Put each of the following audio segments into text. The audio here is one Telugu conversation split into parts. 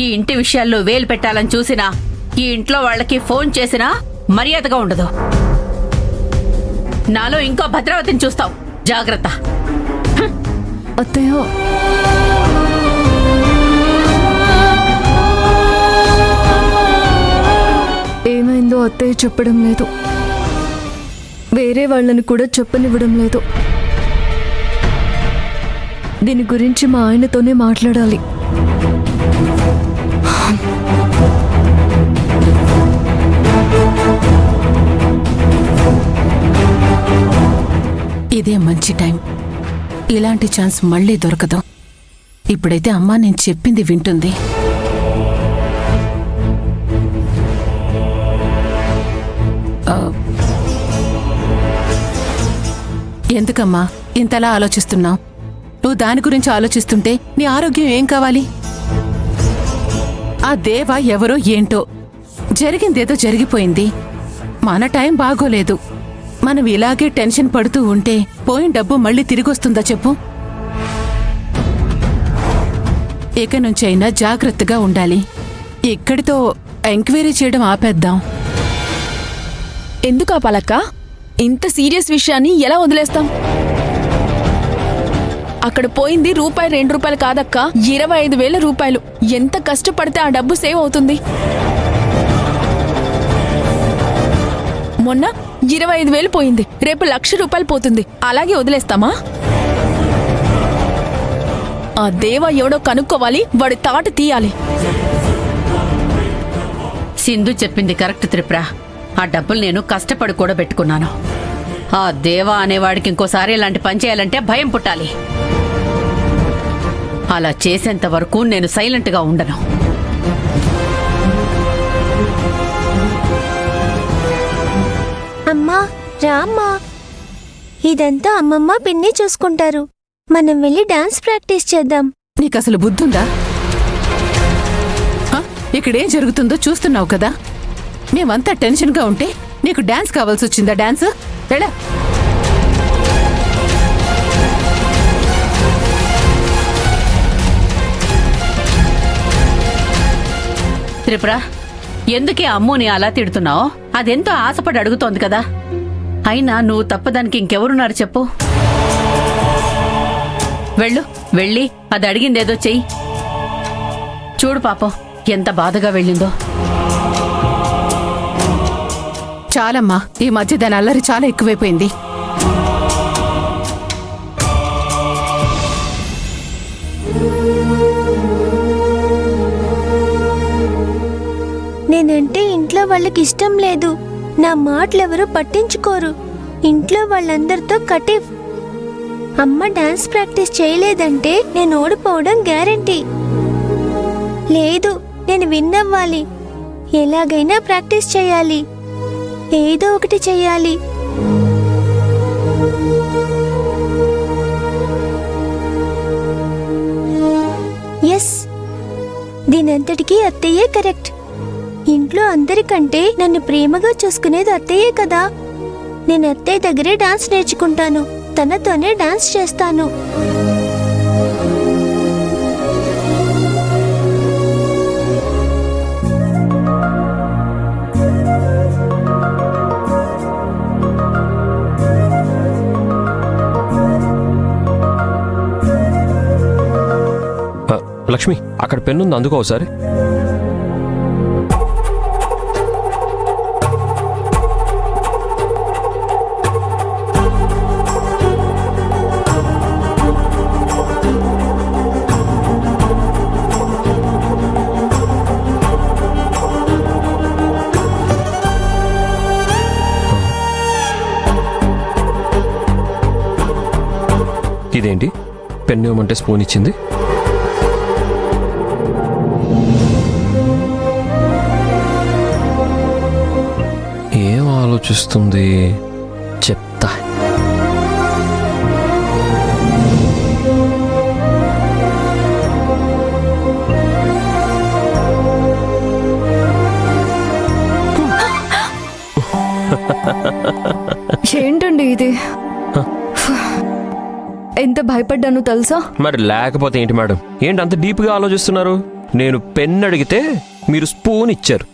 ఈ ఇంటి విషయాల్లో వేలు పెట్టాలని చూసినా, ఈ ఇంట్లో వాళ్ళకి ఫోన్ చేసినా మర్యాదగా ఉండదు. నాలో ఇంకో భద్రావతిని చూస్తావు, జాగ్రత్త. అత్తయ్య, ఏమైందో అత్తయ్య చెప్పడం లేదు, వేరే వాళ్ళని కూడా చెప్పనివ్వడం లేదు. దీని గురించి మా ఆయనతోనే మాట్లాడాలి. ఇదే మంచి టైం. ఇలాంటి ఛాన్స్ మళ్ళీ దొరకదు. ఇప్పుడైతే అమ్మా నేను చెప్పింది వింటుంది. ఎందుకమ్మా ఇంతలా ఆలోచిస్తున్నావు? నువ్వు దాని గురించి ఆలోచిస్తుంటే నీ ఆరోగ్యం ఏం కావాలి? ఆ దేవ ఎవరో ఏంటో, జరిగిందేదో జరిగిపోయింది. మన టైం బాగోలేదు. మనం ఇలాగే టెన్షన్ పడుతూ ఉంటే పోయిన డబ్బు మళ్ళీ తిరిగొస్తుందా చెప్పు? ఇక నుంచైనా జాగ్రత్తగా ఉండాలి. ఇక్కడితో ఎంక్వైరీ చేయడం ఆపేద్దాం. ఎందుకు ఆపాలక్క? ఇంత సీరియస్ విషయాన్ని ఎలా వదిలేస్తాం? అక్కడ పోయింది రూపాయి 2 రూపాయలు కాదక్క, 25,000 రూపాయలు. ఎంత కష్టపడితే ఆ డబ్బు సేవ్ అవుతుంది? మొన్న 25,000 పోయింది, రేపు 1,00,000 రూపాయలు పోతుంది. అలాగే వదిలేస్తామా? ఆ దేవ ఎవడో కనుక్కోవాలి, వాడి తాట తీయాలి. సింధు చెప్పింది కరెక్ట్ త్రిపుర. ఆ డబ్బులు నేను కష్టపడి కూడా పెట్టుకున్నాను. ఆ దేవా అనేవాడికి ఇంకోసారి ఇలాంటి పని చేయాలంటే భయం పుట్టాలి. అలా చేసేంత వరకు నేను సైలెంట్గా ఉండను. అమ్మా రామ్మా, ఇదంతా అమ్మమ్మ పిన్ని చూసుకుంటారు. మనం వెళ్ళి డాన్స్ ప్రాక్టీస్ చేద్దాం. నీకసలు బుద్ధుందా? ఇక్కడేం జరుగుతుందో చూస్తున్నావు కదా. మేమంతా టెన్షన్గా ఉంటే నీకు డాన్స్ కావాల్సి వచ్చిందా? డాన్స్ వెళ్ళా. త్రిపుర, ఎందుకే అమ్ముని అలా తిడుతున్నావు? అదెంతో ఆశపడి అడుగుతోంది కదా. అయినా నువ్వు తప్పదానికి ఇంకెవరున్నారు చెప్పు? వెళ్ళు, వెళ్ళి అది అడిగిందేదో చెయ్యి. చూడు పాపం ఎంత బాధగా వెళ్ళిందో. చాలమ్మా, ఈ మధ్య దాని అల్లరి చాలా ఎక్కువైపోయింది. నేనంటే ఇంట్లో వాళ్ళకి ఇష్టం లేదు. నా మాటలెవరూ పట్టించుకోరు. ఇంట్లో వాళ్ళందరితో కటిఫ్. అమ్మ డాన్స్ ప్రాక్టీస్ చేయలేదంటే నేను ఓడిపోవడం గ్యారంటీ. లేదు, నేను విన్ అవ్వాలి. ఎలాగైనా ప్రాక్టీస్ చేయాలి. ఏదో ఒకటి చెయ్యాలి. ఎస్, దీనంతటికీ అత్తయ్యే కరెక్ట్. ఇంట్లో అందరికంటే నన్ను ప్రేమగా చూసుకునేది అత్తయ్యే కదా. నేను అత్తయ్య దగ్గరే డాన్స్ నేర్చుకుంటాను, తనతోనే డాన్స్ చేస్తాను. లక్ష్మి, అక్కడ పెన్నుంది, అందుకో ఒకసారి. ఇదేంటి, పెన్ను ఇవ్వమంటే స్పూన్ ఇచ్చింది? ఏం ఆలోచిస్తుంది చెప్తా. ఏంటండి ఇది? ఎంత భయపడ్డాను తెలుసా? మరి లేకపోతే ఏంటి మేడం, ఏంటి అంత డీప్గా ఆలోచిస్తున్నారు? నేను పెన్ అడిగితే మీరు స్పూన్ ఇచ్చారు.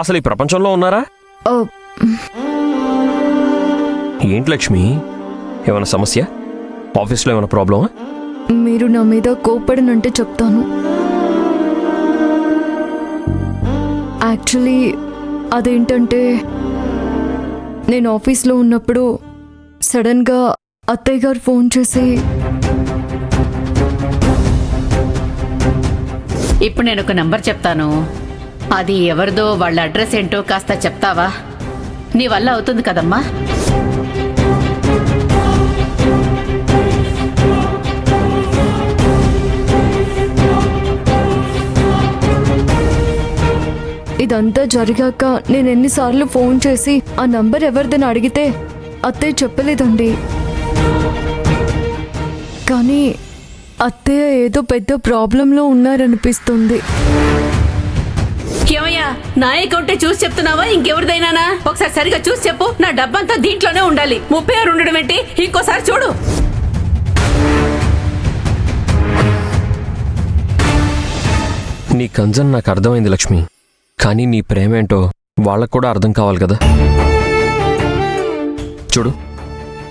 అసలు ఈ ప్రపంచంలో ఉన్నారా? ఓ, ఏంటి లక్ష్మి, ఏమైనా సమస్య? ఆఫీస్లో ఏమైనా ప్రాబ్లమా? మీరు నా మీద కోపడనంటే చెప్తాను. యాక్చువల్లీ అదేంటంటే నేను ఆఫీస్లో ఉన్నప్పుడు సడన్గా అత్తయ్య గారు ఫోన్ చేసి ఇప్పుడు నేను ఒక నంబర్ చెప్తాను, అది ఎవరిదో, వాళ్ళ అడ్రస్ ఏంటో కాస్త చెప్తావా? నీ వల్ల అవుతుంది కదమ్మా. ఇదంతా జరిగాక నేను ఎన్నిసార్లు ఫోన్ చేసి ఆ నంబర్ ఎవరిదని అడిగితే అత్తయ్య చెప్పలేదండి. కానీ అత్తయ్య ఏదో పెద్ద ప్రాబ్లంలో ఉన్నారనిపిస్తుంది. ఏమయ్యా, నా అకౌంటే చూసి చెప్తున్నావా ఇంకెవరిదైనానా? ఒకసారి సరిగా చూసి చెప్పు. నా డబ్బంతా దీంట్లోనే ఉండాలి. 36 ఉండడం ఏంటి? ఇంకోసారి చూడు. నీ కన్సర్న్ నాకు అర్థమైంది లక్ష్మి, కానీ నీ ప్రేమేంటో వాళ్ళకు కూడా అర్థం కావాలి కదా. చూడు,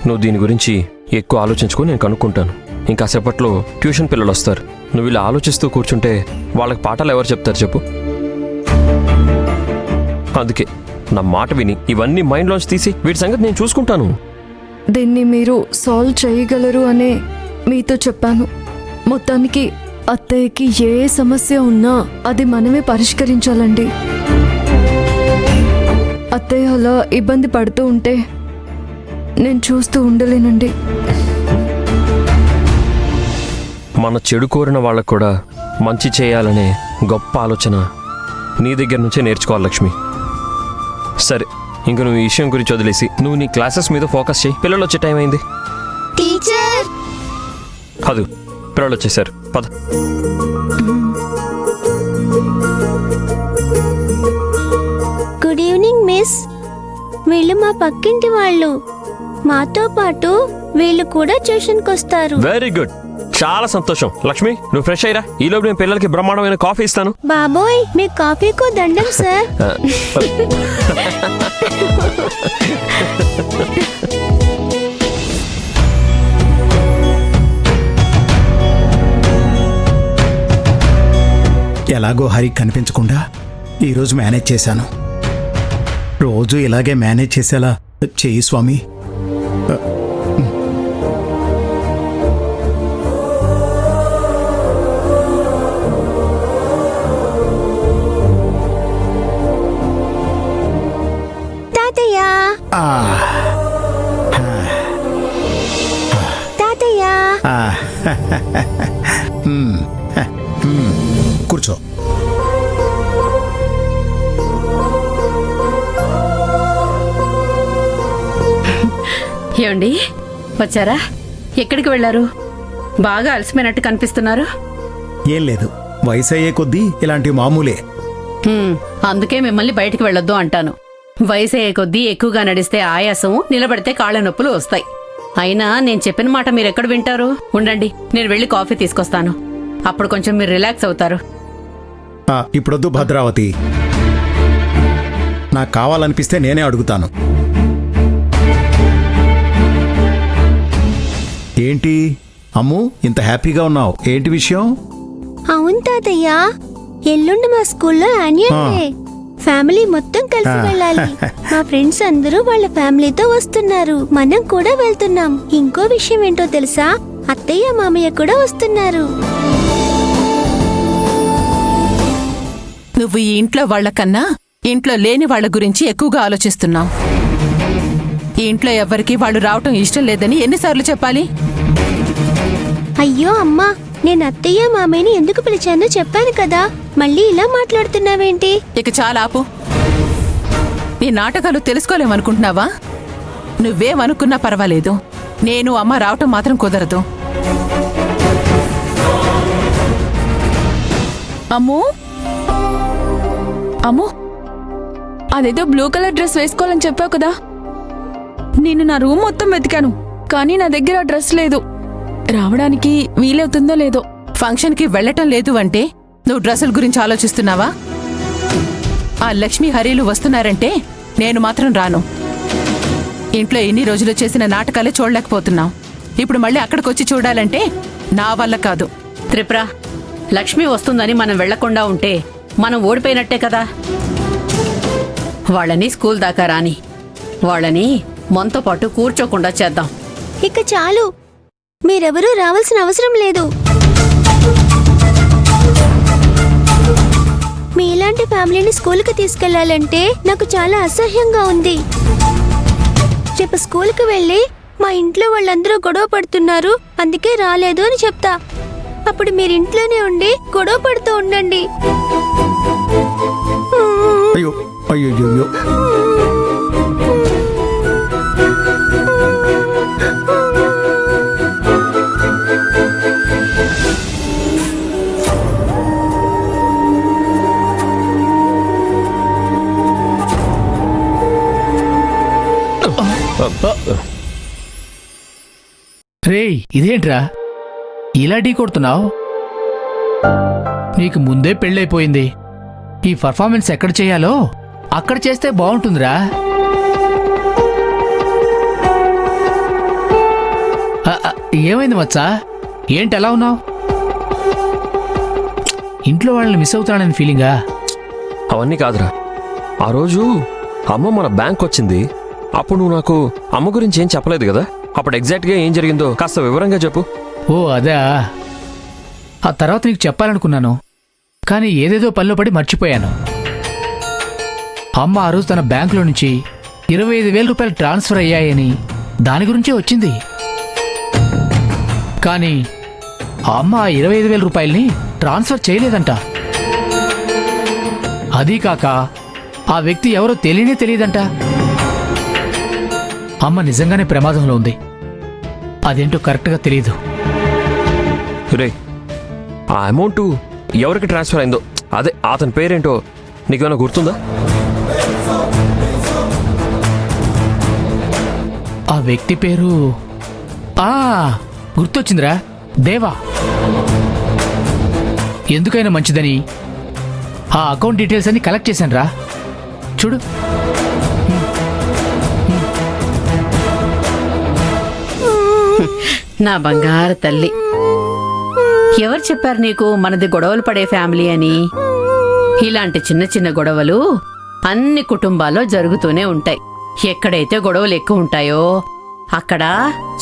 నువ్వు దీని గురించి ఎక్కువ ఆలోచించుకో, నేను కనుక్కుంటాను. ఇంకాసేపట్లో ట్యూషన్ పిల్లలు వస్తారు. నువ్వు ఇలా ఆలోచిస్తూ కూర్చుంటే వాళ్ళకి పాఠాలు ఎవరు చెప్తారు చెప్పు? అందుకే నా మాట విని ఇవన్నీ మైండ్లోంచి తీసి వీటి సంగతి నేను చూసుకుంటాను. దీన్ని మీరు సాల్వ్ చేయగలరు అనే మీతో చెప్పాను. మొత్తానికి అత్తయ్యకి ఏ సమస్య ఉన్నా అది మనమే పరిష్కరించాలండి. అత్తయ్య అలా ఇబ్బంది పడుతూ ఉంటే నేను చూస్తూ ఉండలేనండి. మన చెడు కోరిన వాళ్ళకు కూడా మంచి చేయాలనే గొప్ప ఆలోచన నీ దగ్గర నుంచే నేర్చుకోవాలి లక్ష్మి. సరే, ఇంక నువ్వు ఈ విషయం గురించి వదిలేసి నువ్వు నీ క్లాసెస్ మీద ఫోకస్ చేయి. పిల్లలు వచ్చే టైం అయింది. టీచర్, అదు పిల్లలు వచ్చేసారు, పద. Good evening miss. వీళ్ళు మా పక్కింటి వాళ్ళు. మాతో పాటు వీళ్ళు కూడా ట్యూషన్కి వస్తారు. వెరీ గుడ్, చాలా సంతోషం. లక్ష్మి, నువ్వు ఫ్రెష్ అయ్యిరా. ఈలోపు నేను పిల్లలకి బ్రహ్మాండమైన కాఫీ ఇస్తాను. బాబోయ్, మీ కాఫీకో దండం సార్. ఎలాగో హరి కనిపించకుండా ఈరోజు మేనేజ్ చేశాను. రోజు ఇలాగే మేనేజ్ చేసేలా చెయ్యి స్వామి. తాతయ్య, ఆ, తాతయ్య. ఆ, కూర్చో. ఏమండి, వచ్చారా? ఎక్కడికి వెళ్ళారు? బాగా అలసిపోయినట్టు కనిపిస్తున్నారు. ఏం లేదు, వయసు అయ్యే కొద్దీ ఇలాంటి మామూలే. అందుకే మిమ్మల్ని బయటికి వెళ్ళొద్దు అంటాను. వయసు అయ్యే కొద్దీ ఎక్కువగా నడిస్తే ఆయాసం, నిలబడితే కాళ్ళ నొప్పులు వస్తాయి. అయినా నేను చెప్పిన మాట మీరు ఎక్కడ వింటారు? ఉండండి, నేను వెళ్ళి కాఫీ తీసుకొస్తాను. అప్పుడు కొంచెం మీరు రిలాక్స్ అవుతారు. ఇప్పుడొద్దు భద్రావతి, నాకు కావాలనిపిస్తే నేనే అడుగుతాను. ఏంటి అమ్ము, ఇంత హ్యాపీగా ఉన్నావు? ఏంటి విషయం? అవును తాతయ్య, ఎల్లుండి మా స్కూల్లో యాన్యువల్ డే. ఫ్యామిలీ మొత్తం కలిసి వెళ్ళాలి. మా ఫ్రెండ్స్ అందరూ వాళ్ళ ఫ్యామిలీతో వస్తున్నారు. మనం కూడా వెళ్తున్నాం. ఇంకో విషయం ఏంటో తెలుసా? అత్తయ్య మామయ్య కూడా వస్తున్నారు. నువ్వు ఈ ఇంట్లో వాళ్లకన్నా ఇంట్లో లేని వాళ్ల గురించి ఎక్కువగా ఆలోచిస్తున్నావు. ఈ ఇంట్లో ఎవ్వరికీ వాళ్ళు రావటం ఇష్టం లేదని ఎన్నిసార్లు చెప్పాలి? అయ్యో అమ్మా, నేను అత్తయ్య మామయ్యని ఎందుకు పిలిచానో చెప్పాను కదా, మళ్ళీ ఇలా మాట్లాడుతున్నావేంటి? ఇక చాలా ఆపు. నీ నాటకాలు తెలుసుకోలేమనుకుంటున్నావా? నువ్వేమనుకున్నా పర్వాలేదు, నేను అమ్మ రావటం మాత్రం కుదరదు. అమ్మో అమ్మో, అదేదో బ్లూ కలర్ డ్రెస్ వేసుకోవాలని చెప్పావు కదా. నేను నా రూమ్ మొత్తం వెతికాను, కానీ నా దగ్గర ఆ డ్రెస్ లేదు. రావడానికి వీలవుతుందో లేదో. ఫంక్షన్కి వెళ్లటం లేదు అంటే నువ్వు డ్రెస్సుల గురించి ఆలోచిస్తున్నావా? ఆ లక్ష్మి హరీలు వస్తున్నారంటే నేను మాత్రం రాను. ఇంట్లో ఎన్ని రోజులు చేసిన నాటకాలే చూడలేకపోతున్నాం. ఇప్పుడు మళ్ళీ అక్కడికొచ్చి చూడాలంటే నా వల్ల కాదు. త్రిపుర, లక్ష్మి వస్తుందని మనం వెళ్లకుండా ఉంటే మనం ఓడిపోయినట్టే కదా. వాళ్ళని స్కూల్ దాకా రాని, వాళ్ళని మనతో పాటు కూర్చోకుండా చేద్దాం. ఇక చాలు, మీరెవరూ రావాల్సిన అవసరం లేదు. మీలాంటి ఫ్యామిలీని స్కూల్కి తీసుకెళ్లాలంటే నాకు చాలా అసహ్యంగా ఉంది. రేపు స్కూల్కి వెళ్ళి మా ఇంట్లో వాళ్ళందరూ గొడవ పడుతున్నారు, అందుకే రాలేదు అని చెప్తా. అప్పుడు మీరు ఇంట్లోనే ఉండి గొడవ పడుతూ ఉండండి. అయ్యో అయ్యో అయ్యో రేయ్, ఇదేంట్రా ఇలా ఢీ కొడుతున్నావు? నీకు ముందే పెళ్ళైపోయింది. ఈ పర్ఫార్మెన్స్ ఎక్కడ చేయాలో అక్కడ చేస్తే బాగుంటుందిరా. ఏమైంది మచ్చా? ఏంటి ఎలా ఉన్నావు? ఇంట్లో వాళ్ళని మిస్ అవుతానని ఫీలింగా? అవన్నీ కాదురా, ఆ రోజు అమ్మ మన బ్యాంక్ వచ్చింది. అప్పుడు నువ్వు నాకు అమ్మ గురించి ఏం చెప్పలేదు కదా. అప్పుడు ఎగ్జాక్ట్గా ఏం జరిగిందో కాస్త వివరంగా చెప్పు. ఓ అదా, ఆ తర్వాత నీకు చెప్పాలనుకున్నాను, కానీ ఏదేదో పనిలో పడి మర్చిపోయాను. అమ్మ ఆ రోజు తన బ్యాంకులో నుంచి 25,000 రూపాయలు ట్రాన్స్ఫర్ అయ్యాయని దాని గురించే వచ్చింది. కానీ అమ్మ ఆ 25,000 రూపాయల్ని ట్రాన్స్ఫర్ చేయలేదంట. అదీ కాక ఆ వ్యక్తి ఎవరో తెలియదంట. అమ్మ నిజంగానే ప్రమాదంలో ఉంది. అదేంటో కరెక్ట్గా తెలీదు. రే, ఆ అమౌంట్ ఎవరికి ట్రాన్స్ఫర్ అయిందో, అదే అతని పేరేంటో నీకేమైనా గుర్తుందా? ఆ వ్యక్తి పేరు గుర్తొచ్చిందిరా, దేవా. ఎందుకైనా మంచిదని ఆ అకౌంట్ డీటెయిల్స్ అన్ని కలెక్ట్ చేశాను రా. చూడు. నా బంగారు తల్లి, ఎవరు చెప్పారు నీకు మనది గొడవలు పడే ఫ్యామిలీ అని? ఇలాంటి చిన్న చిన్న గొడవలు అన్ని కుటుంబాల్లో జరుగుతూనే ఉంటాయి. ఎక్కడైతే గొడవలు ఎక్కువ ఉంటాయో అక్కడ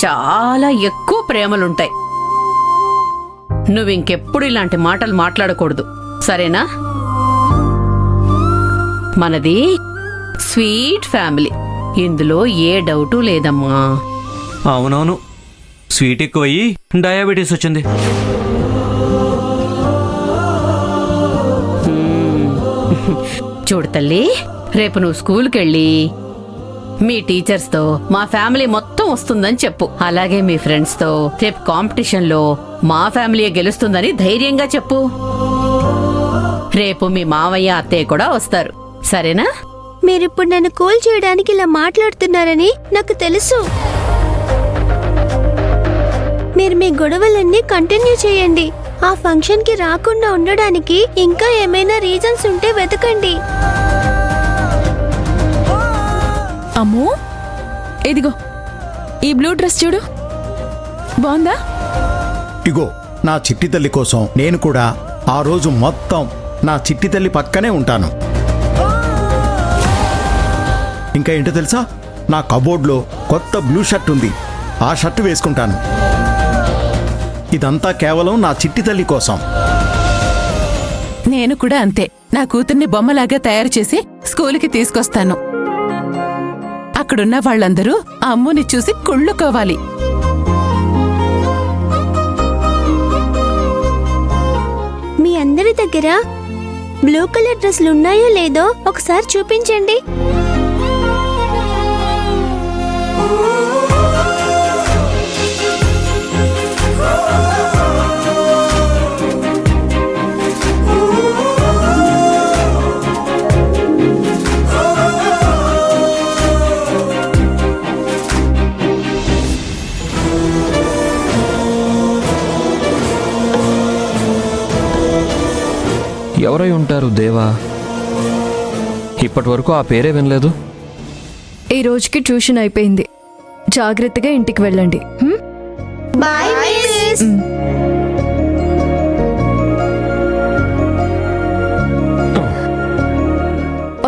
చాలా ఎక్కువ ప్రేమలుంటాయి. నువ్వింకెప్పుడు ఇలాంటి మాటలు మాట్లాడకూడదు, సరేనా? మనది స్వీట్ ఫ్యామిలీ, ఇందులో ఏ డౌటు లేదమ్మా. అవునవును, స్వీట్ ఎక్కువయ్యి డయాబెటీస్ వచ్చింది. చూడు తల్లి, రేపు నువ్వు స్కూల్కెళ్ళి మీ టీచర్స్తో మా ఫ్యామిలీ మొత్తం వస్తుందని చెప్పు. అలాగే మీ ఫ్రెండ్స్తో రేపు కాంపిటీషన్లో మా ఫ్యామిలీ గెలుస్తుందని ధైర్యంగా చెప్పు. రేపు మీ మావయ్య అత్తయ్య కూడా వస్తారు, సరేనా? మీరిప్పుడు నన్ను కూల్ చేయడానికి ఇలా మాట్లాడుతున్నారని నాకు తెలుసు. మీరు మీ గొడవలన్నీ కంటిన్యూ చేయండి. ఆ ఫంక్షన్ కి రాకుండా ఉండడానికి ఇంకా ఏమైనా రీజన్స్ ఉంటే వెతకండి. అమ్మో, ఇదిగో ఈ బ్లూ డ్రెస్ చూడు, బాగుందా? ఇగో నా చిట్టి తల్లి కోసం నేను కూడా ఆ రోజు మొత్తం నా చిట్టి తల్లి పక్కనే ఉంటాను. ఇంకా ఏంటో తెలుసా, నా కబోర్డ్లో కొత్త బ్లూ షర్ట్ ఉంది, ఆ షర్ట్ వేసుకుంటాను. ఇదంతా కేవలం నా చిట్టి తల్లి కోసం. నేను కూడా అంతే. నా కూతుర్ని బొమ్మలాగా తయారు చేసి స్కూల్కి తీసుకొస్తాను. అక్కడున్న వాళ్ళందరూ ఆ అమ్ముని చూసి కుళ్ళుకోవాలి. మీ అందరి దగ్గర బ్లూ కలర్ డ్రెస్లు ఉన్నాయో లేదో ఒకసారి చూపించండి. ఎవరై ఉంటారు దేవా? ఇప్పటి వరకు ఆ పేరే వినలేదు. ఈ రోజుకి ట్యూషన్ అయిపోయింది. జాగ్రత్తగా ఇంటికి వెళ్ళండి. Bye miss.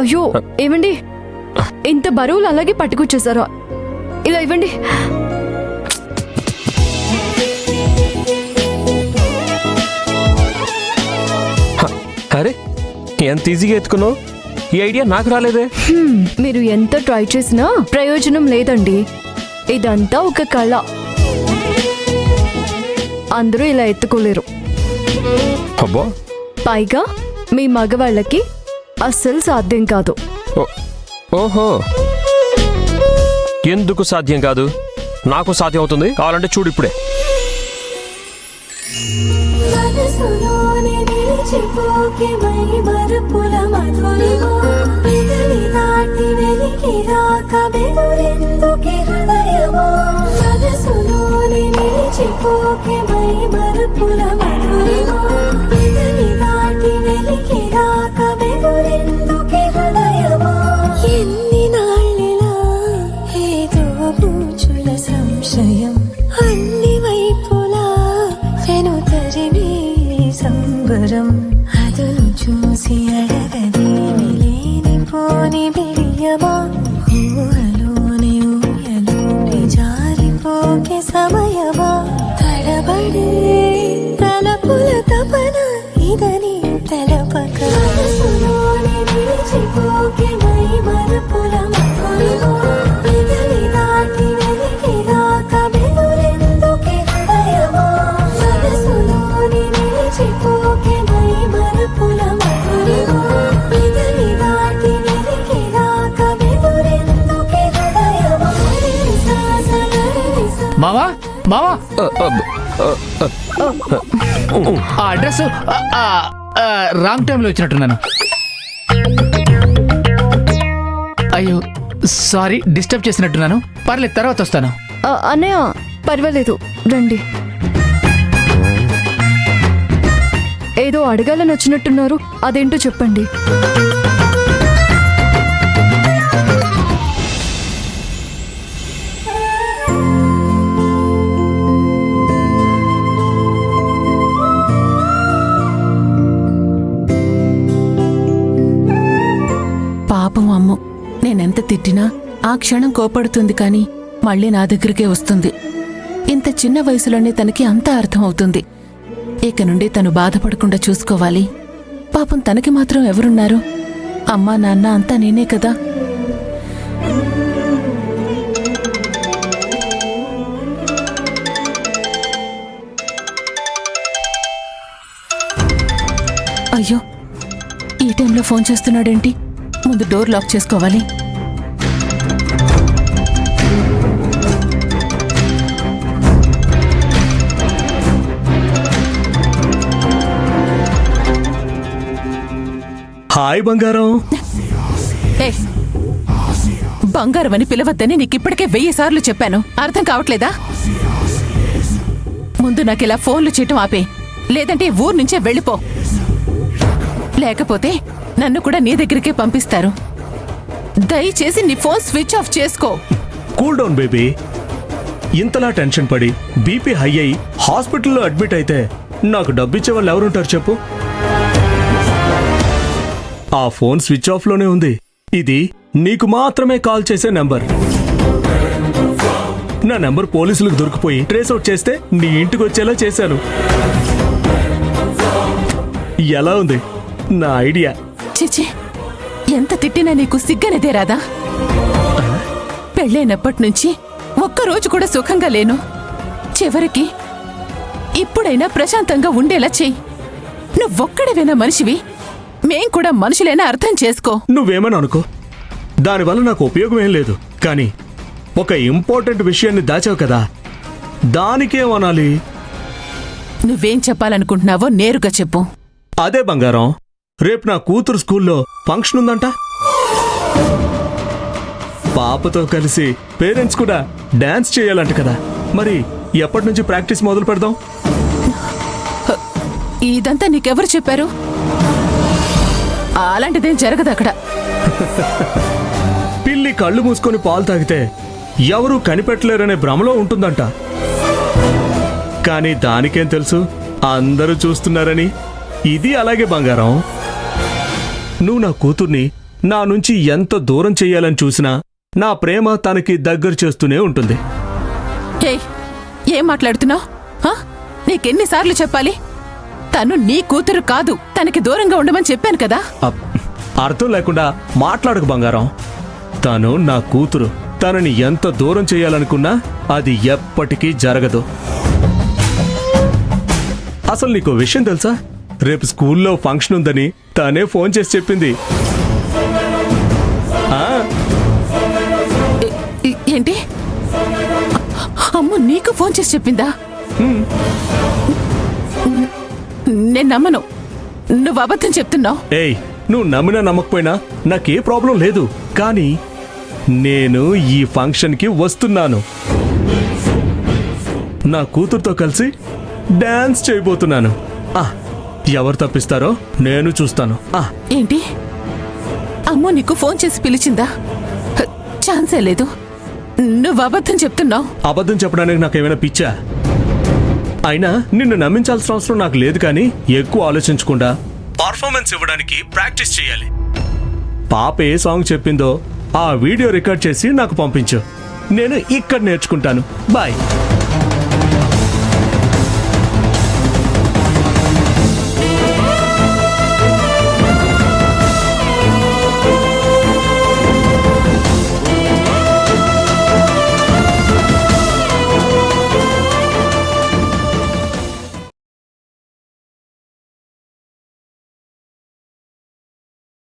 అయ్యో ఏమండి, ఇంత బరువులు అలాగే పట్టుకొచ్చేసారా? ఇలా ఇవ్వండి. అరే ఎంత ఈజీగా ఎత్తుకున్నావు, ఈ ఐడియా నాకు రాలేదే. మీరు ఎంత ట్రై చేసినా ప్రయోజనం లేదండి. ఇదంతా ఒక కళ, అందరూ ఇలా ఎత్తుకోలేరు. అబ్బో, పైగా మీ మగవాళ్ళకి అస్సలు సాధ్యం కాదు. ఓహో, ఎందుకు సాధ్యం కాదు? నాకు సాధ్యం అవుతుంది. కావాలంటే చూడు ఇప్పుడే. ఎన్ని నాళ్ళిలా ఏదో బూచుల సంశయం, అన్ని వైపులా వెనుతరిని సంబరం, అదును చూసి అడగదేమి లేనిపోని బిడియమా, ఊహలోని ఊయలోని జారిపోకే సమయమా, తడబడే తలపుల తపన ఇదని తెలపక మనసులోని నిలిచిపోకే మై మరపుల మధురిమా, పెదవి దాటి వెలికి రాక బెదురెందుకే హృదయమా, మనసులోని నిలిచిపోకే మై మరపుల మధురిమా, పెదవి దాటి వెలికి రాక బెదురెందుకే హృదయమా. మావా మావా, ఆ అడ్రస్ రాంగ్ టైంలో వచ్చినట్టున్నాను. అయ్యో సారీ, డిస్టర్బ్ చేసినట్టున్నాను. పర్లేదు, తర్వాత వస్తాను. అన్నయ్య పర్వాలేదు, రండి. ఏదో అడగాలని వచ్చినట్టున్నారు, అదేంటో చెప్పండి. పాపం అమ్ము, నేనెంత తిట్టినా ఆ క్షణం కోపడుతుంది కానీ మళ్ళీ నా దగ్గరికే వస్తుంది. ఇంత చిన్న వయసులోనే తనకి అంతా అర్థమవుతుంది. ఇక నుండి తను బాధపడకుండా చూసుకోవాలి. పాపం తనకి మాత్రం ఎవరున్నారు? అమ్మా నాన్న అంతా నేనే కదా. అయ్యో, ఈ టైంలో ఫోన్ చేస్తున్నాడేంటి? ముందు డోర్ లాక్ చేసుకోవాలి. హాయ్ బంగారం. బంగారం అని పిలవద్దని నీకిప్పటికే 1000 సార్లు చెప్పాను. అర్థం కావట్లేదా? ముందు నాకు ఇలా ఫోన్లు చేయటం ఆపే, లేదంటే ఊరు నుంచే వెళ్ళిపో. లేకపోతే నన్ను కూడా నీ దగ్గరికే పంపిస్తారు. దయచేసి నీ ఫోన్ స్విచ్ ఆఫ్ చేసుకో. Cool down baby. ఇంతలా టెన్షన్ పడి బీపీ హై అయి హాస్పిటల్లో అడ్మిట్ అయితే నాకు డబ్బిచ్చే వాళ్ళు ఎవరుంటారు చెప్పు? ఆ ఫోన్ స్విచ్ ఆఫ్ లోనే ఉంది. ఇది నీకు మాత్రమే కాల్ చేసే నెంబర్. నా నెంబర్ పోలీసులకు దొరికిపోయి ట్రేస్ అవుట్ చేస్తే నీ ఇంటికి వచ్చేలా చేశాను. ఎలా ఉంది నా ఐడియా? చిచి, ఎంత తిట్టినా నీకు సిగ్గనేదే రాదా? పెళ్ళైనప్పటి నుంచి ఒక్కరోజు కూడా సుఖంగా లేను. చివరికి ఇప్పుడైనా ప్రశాంతంగా ఉండేలా చెయ్యి. నువ్వొక్కడివేనా మనిషివి? మేం కూడా మనుషులైనా అర్థం చేసుకో. నువ్వేమని అనుకో, దానివల్ల నాకు ఉపయోగం ఏం లేదు. కానీ ఒక ఇంపార్టెంట్ విషయాన్ని దాచావు కదా, దానికేమనాలి? నువ్వేం చెప్పాలనుకుంటున్నావో నేరుగా చెప్పు. అదే బంగారం, రేపు నా కూతురు స్కూల్లో ఫంక్షన్ ఉందంట. పాపతో కలిసి పేరెంట్స్ కూడా డాన్స్ చేయాలంట కదా. మరి ఎప్పటి నుంచి ప్రాక్టీస్ మొదలు పెడదాం? ఇదంతా నీకెవరు చెప్పారు? అలాంటిదేం జరగదు అక్కడ. పిల్లి కళ్ళు మూసుకొని పాలు తాగితే ఎవరూ కనిపెట్టలేరనే భ్రమలో ఉంటుందంట. కానీ దానికేం తెలుసు అందరూ చూస్తున్నారని. ఇది అలాగే బంగారం. నువ్వు నా కూతుర్ని నా నుంచి ఎంత దూరం చెయ్యాలని చూసినా నా ప్రేమ తనకి దగ్గర చేస్తూనే ఉంటుంది. ఏయ్, ఏం మాట్లాడుతున్నావు? నీకెన్నిసార్లు చెప్పాలి? తను నీ కూతురు కాదు, తనకి దూరంగా ఉండమని చెప్పాను కదా. అర్థం లేకుండా మాట్లాడకు బంగారం. తను నా కూతురు. తనని ఎంత దూరం చేయాలనుకున్నా అది ఎప్పటికీ జరగదు. అసలు నీకు విషయం తెలుసా? రేపు స్కూల్లో ఫంక్షన్ ఉందని తనే ఫోన్ చేసి చెప్పింది. ఏంటి? అమ్మ నీకు ఫోన్ చేసి చెప్పిందా? నేను నమ్మను. నువ్వు అబద్ధం చెప్తున్నావు. ఏయ్, నువ్వు నమ్మినా నమ్మకపోయినా నాకే ప్రాబ్లం లేదు. కానీ నేను ఈ ఫంక్షన్కి వస్తున్నాను. నా కూతురుతో కలిసి డాన్స్ చేయబోతున్నాను. ఎవరు తప్పిస్తారో నేను చూస్తాను. ఏంటి? అమ్మో నీకు ఫోన్ చేసి పిలిచిందా? ఛాన్సే లేదు. నువ్వు అబద్ధం చెప్తున్నావు. అబద్ధం చెప్పడానికి నాకేమైనా పిచ్చా? అయినా నిన్ను నమ్మించాల్సిన అవసరం నాకు లేదు. కానీ ఎక్కువ ఆలోచించకుండా పర్ఫార్మెన్స్ ఇవ్వడానికి ప్రాక్టీస్ చేయాలి. పాప ఏ సాంగ్ చెప్పిందో ఆ వీడియో రికార్డ్ చేసి నాకు పంపించు. నేను ఇక్కడ నేర్చుకుంటాను. బాయ్.